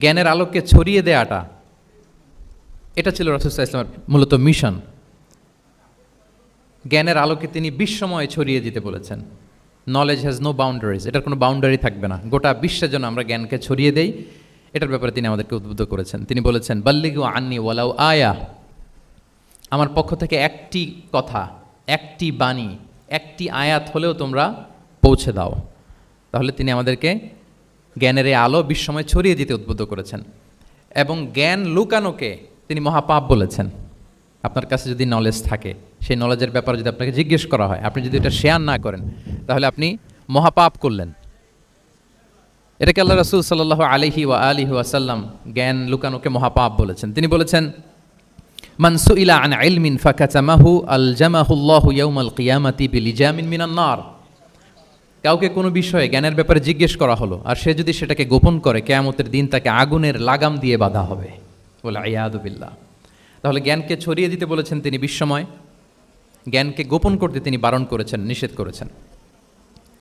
জ্ঞানের আলোককে ছড়িয়ে দেয়াটা, এটা ছিল রাসূল সাল্লাল্লাহু আলাইহি ওয়াসাল্লামের মূলত মিশন। জ্ঞানের আলোকে তিনি বিশ্বময় ছড়িয়ে দিতে বলেছেন। নলেজ হ্যাজ নো বাউন্ডারিজ, এটার কোনো বাউন্ডারি থাকবে না, গোটা বিশ্বের জন্য আমরা জ্ঞানকে ছড়িয়ে দেই, এটার ব্যাপারে তিনি আমাদেরকে উদ্বুদ্ধ করেছেন। তিনি বলেছেন, বাল্লিগু আন্নি ওয়ালাউ আয়া, আমার পক্ষ থেকে একটি কথা, একটি বাণী, একটি আয়াত হলেও তোমরা পৌঁছে দাও। তাহলে তিনি আমাদেরকে জ্ঞানের এই আলো বিশ্বময় ছড়িয়ে দিতে উদ্বুদ্ধ করেছেন। এবং জ্ঞান লুকানোকে তিনি মহাপাপ বলেছেন। আপনার কাছে যদি নলেজ থাকে, সেই নলেজের ব্যাপারে যদি আপনাকে জিজ্ঞেস করা হয়, আপনি যদি এটা শেয়ার না করেন, তাহলে আপনি মহাপাপ করলেন। এটাকে আল্লাহ রাসূল সাল্লাল্লাহু আলাইহি ওয়া আলিহি ওয়াসাল্লাম জ্ঞান লুকানোকে মহাপাপ বলেছেন। তিনি বলেছেন, মান সুইলা আন ইলমিন ফাকাতামাহু আলজামাহুল্লাহু ইয়াউমাল কিয়ামাতি বিলিজামিন মিনান নার। কাউকে কোনো বিষয়ে জ্ঞানের ব্যাপারে জিজ্ঞেস করা হলো, আর সে যদি সেটাকে গোপন করে, কিয়ামতের দিন তাকে আগুনের লাগাম দিয়ে বাঁধা হবে, বলে ইয়াদু বিল্লাহ। তাহলে জ্ঞানকে ছড়িয়ে দিতে বলেছেন তিনি বিশ্বময়, জ্ঞানকে গোপন করতে তিনি বারণ করেছেন, নিষেধ করেছেন।